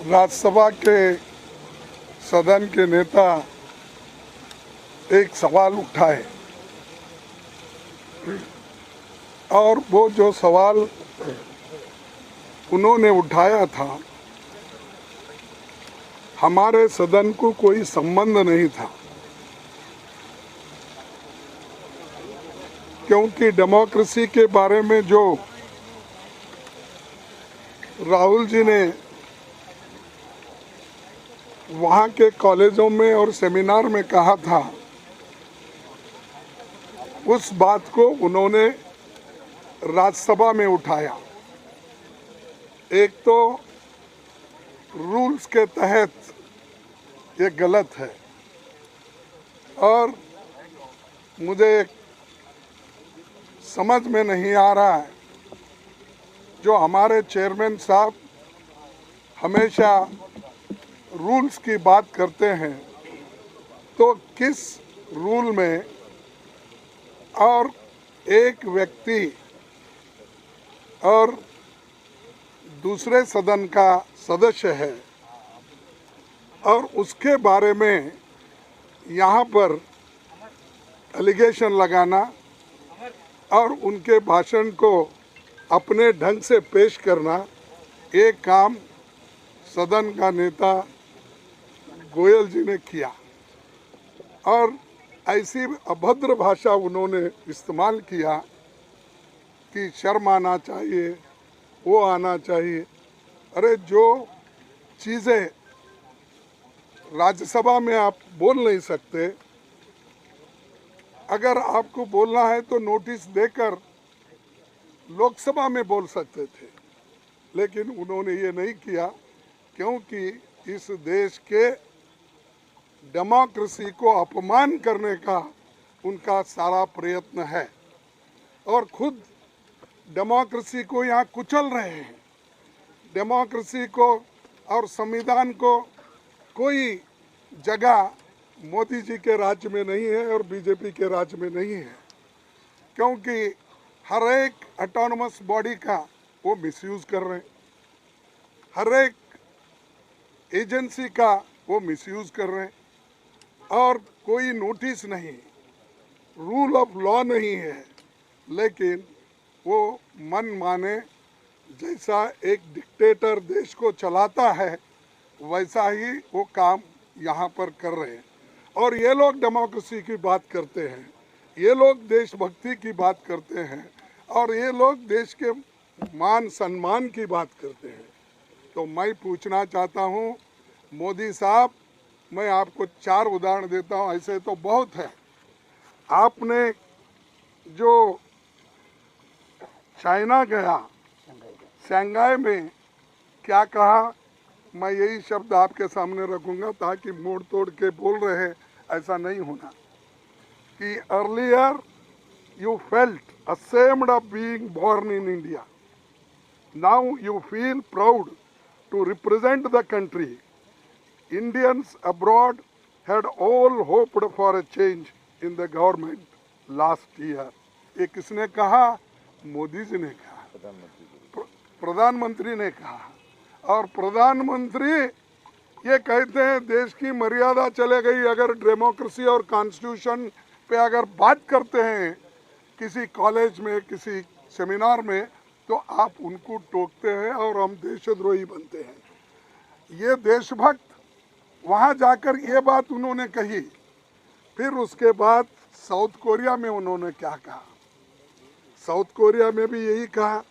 राज्यसभा के सदन के नेता एक सवाल उठाए और वो जो सवाल उन्होंने उठाया था हमारे सदन को कोई संबंध नहीं था, क्योंकि डेमोक्रेसी के बारे में जो राहुल जी ने वहाँ के कॉलेजों में और सेमिनार में कहा था, उस बात को उन्होंने राज्यसभा में उठाया। एक तो रूल्स के तहत ये गलत है और मुझे समझ में नहीं आ रहा है, जो हमारे चेयरमैन साहब हमेशा रूल्स की बात करते हैं, तो किस रूल में और एक व्यक्ति और दूसरे सदन का सदस्य है और उसके बारे में यहाँ पर एलिगेशन लगाना और उनके भाषण को अपने ढंग से पेश करना, ये काम सदन का नेता गोयल जी ने किया और ऐसी अभद्र भाषा उन्होंने इस्तेमाल किया कि शर्म आना चाहिए, वो आना चाहिए। अरे जो चीज़ें राज्यसभा में आप बोल नहीं सकते, अगर आपको बोलना है तो नोटिस देकर लोकसभा में बोल सकते थे, लेकिन उन्होंने ये नहीं किया, क्योंकि इस देश के डेमोक्रेसी को अपमान करने का उनका सारा प्रयत्न है और खुद डेमोक्रेसी को यहाँ कुचल रहे हैं। डेमोक्रेसी को और संविधान को कोई जगह मोदी जी के राज्य में नहीं है और बीजेपी के राज्य में नहीं है, क्योंकि हर एक ऑटोनमस बॉडी का वो मिसयूज कर रहे हैं, हर एक एजेंसी का वो मिसयूज कर रहे हैं और कोई नोटिस नहीं, रूल ऑफ लॉ नहीं है, लेकिन वो मन माने जैसा एक डिक्टेटर देश को चलाता है वैसा ही वो काम यहाँ पर कर रहे हैं। और ये लोग डेमोक्रेसी की बात करते हैं, ये लोग देशभक्ति की बात करते हैं और ये लोग देश के मान सम्मान की बात करते हैं। तो मैं पूछना चाहता हूँ मोदी साहब, मैं आपको 4 उदाहरण देता हूँ, ऐसे तो बहुत है। आपने जो चाइना गया, शंघाई में क्या कहा, मैं यही शब्द आपके सामने रखूंगा ताकि मोड़ तोड़ के बोल रहे हैं ऐसा नहीं होना, कि earlier you felt ashamed of being born in India. Now you feel proud to represent the country. Indians abroad had all hoped for a change in the government last year. ये किसने कहा? मोदी जी ने कहा, प्रधानमंत्री ने कहा। और प्रधानमंत्री ये कहते हैं देश की मर्यादा चले गई, अगर डेमोक्रेसी और कॉन्स्टिट्यूशन पे अगर बात करते हैं किसी कॉलेज में, किसी सेमिनार में, तो आप उनको टोकते हैं और हम देशद्रोही बनते हैं। ये देशभक्त वहाँ जाकर ये बात उन्होंने कही। फिर उसके बाद साउथ कोरिया में उन्होंने क्या कहा? साउथ कोरिया में भी यही कहा,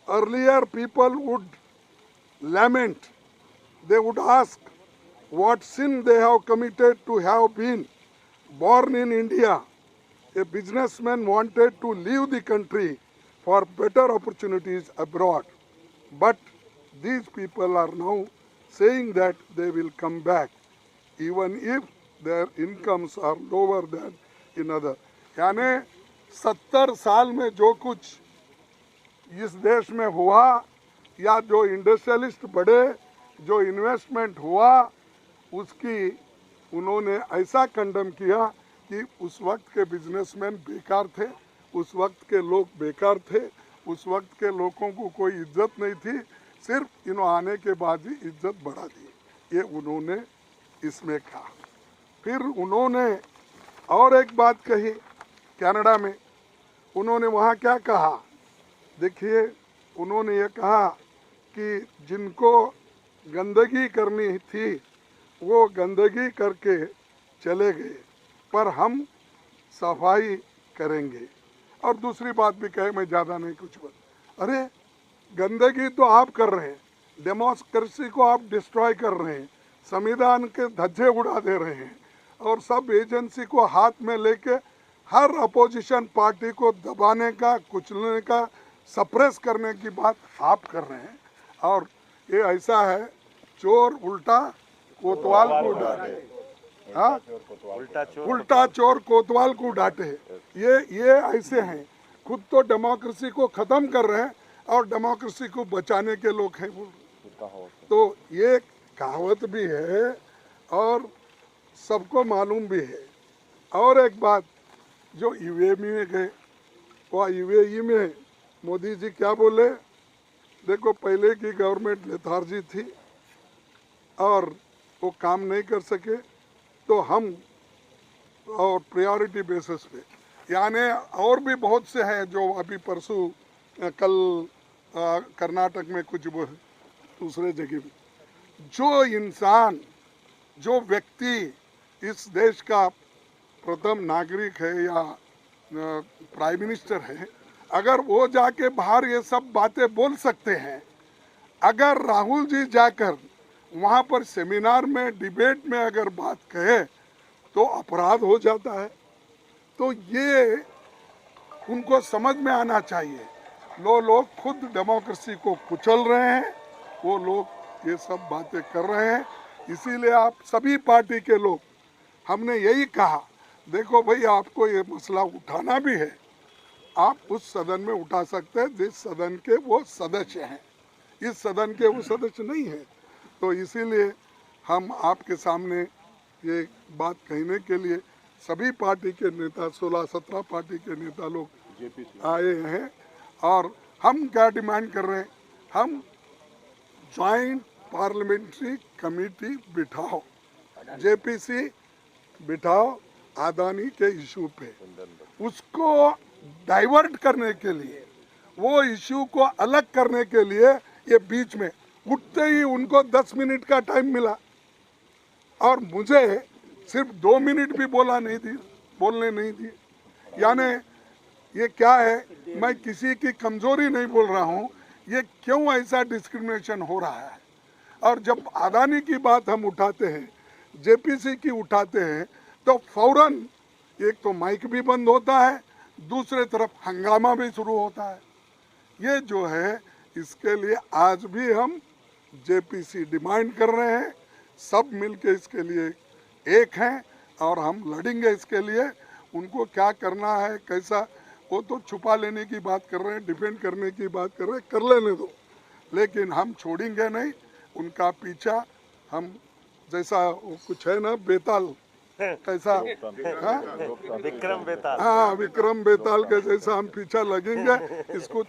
earlier people would lament, they would ask what sin they have committed to have been born in India. A businessman wanted to leave the country for better opportunities abroad, but these people are now saying that they will come back even if their incomes are lower than in other. यानी 70 साल में जो कुछ इस देश में हुआ या जो इंडस्ट्रियलिस्ट बढ़े, जो इन्वेस्टमेंट हुआ, उसकी उन्होंने ऐसा कंडम किया कि उस वक्त के बिजनेसमैन बेकार थे, उस वक्त के लोग बेकार थे, उस वक्त के लोगों को कोई इज्जत नहीं थी, सिर्फ इन्होंने आने के बाद ही इज्जत बढ़ा दी, ये उन्होंने इसमें कहा। फिर उन्होंने और एक बात कही कनाडा में, उन्होंने वहाँ क्या कहा, देखिए उन्होंने ये कहा कि जिनको गंदगी करनी थी वो गंदगी करके चले गए, पर हम सफाई करेंगे। और दूसरी बात भी कहे, मैं ज़्यादा नहीं कुछ बोल, अरे गंदगी तो आप कर रहे हैं, डेमोक्रेसी को आप डिस्ट्रॉय कर रहे हैं, संविधान के धज्जे उड़ा दे रहे हैं, और सब एजेंसी को हाथ में लेके हर अपोजिशन पार्टी को दबाने का, कुचलने का, सप्रेस करने की बात आप कर रहे हैं। और ये ऐसा है, चोर उल्टा कोतवाल को डांटे, हाँ, उल्टा चोर कोतवाल को डांटे। ये ऐसे हैं, खुद तो डेमोक्रेसी को ख़त्म कर रहे हैं और डेमोक्रेसी को बचाने के लोग हैं वो। तो ये कहावत भी है और सबको मालूम भी है। और एक बात, जो यूएई में गए, वह यूएई में मोदी जी क्या बोले, देखो पहले की गवर्नमेंट लेथार्जी थी और वो काम नहीं कर सके, तो हम और प्रायोरिटी बेसिस पे, यानी और भी बहुत से हैं जो अभी परसों कल कर्नाटक में कुछ दूसरे जगह में, जो इंसान, जो व्यक्ति इस देश का प्रथम नागरिक है या प्राइम मिनिस्टर है, अगर वो जाके बाहर ये सब बातें बोल सकते हैं, अगर राहुल जी जाकर वहाँ पर सेमिनार में, डिबेट में अगर बात कहे तो अपराध हो जाता है। तो ये उनको समझ में आना चाहिए। लोग खुद डेमोक्रेसी को कुचल रहे हैं, वो लोग ये सब बातें कर रहे हैं। इसीलिए आप सभी पार्टी के लोग, हमने यही कहा, देखो भाई आपको ये मसला उठाना भी है, आप उस सदन में उठा सकते हैं जिस सदन के वो सदस्य हैं, इस सदन के वो सदस्य नहीं है। तो इसीलिए हम आपके सामने ये बात कहने के लिए सभी पार्टी के नेता, 16-17 पार्टी के नेता लोग आए हैं। और हम क्या डिमांड कर रहे हैं, हम ज्वाइंट पार्लियामेंट्री कमेटी बिठाओ, जेपीसी बिठाओ अदानी के इशू पे, उसको डाइवर्ट करने के लिए, वो इशू को अलग करने के लिए ये बीच में उठते ही उनको 10 मिनट का टाइम मिला और मुझे सिर्फ 2 मिनट भी बोलने नहीं दिए। यानी ये क्या है, मैं किसी की कमजोरी नहीं बोल रहा हूँ, ये क्यों ऐसा डिस्क्रिमिनेशन हो रहा है। और जब अदानी की बात हम उठाते हैं, जेपीसी की उठाते हैं, तो फौरन एक तो माइक भी बंद होता है, दूसरे तरफ हंगामा भी शुरू होता है। ये जो है, इसके लिए आज भी हम जेपीसी डिमांड कर रहे हैं, सब मिलके इसके लिए एक हैं और हम लड़ेंगे इसके लिए। उनको क्या करना है, कैसा, वो तो छुपा लेने की बात कर रहे हैं, डिफेंड करने की बात कर रहे हैं, कर लेने दो, लेकिन हम छोड़ेंगे नहीं उनका पीछा। हम जैसा कुछ है ना, बेताल कैसा, विक्रम बेताल, हाँ विक्रम बेताल के जैसा हम पीछा लगेंगे, इसको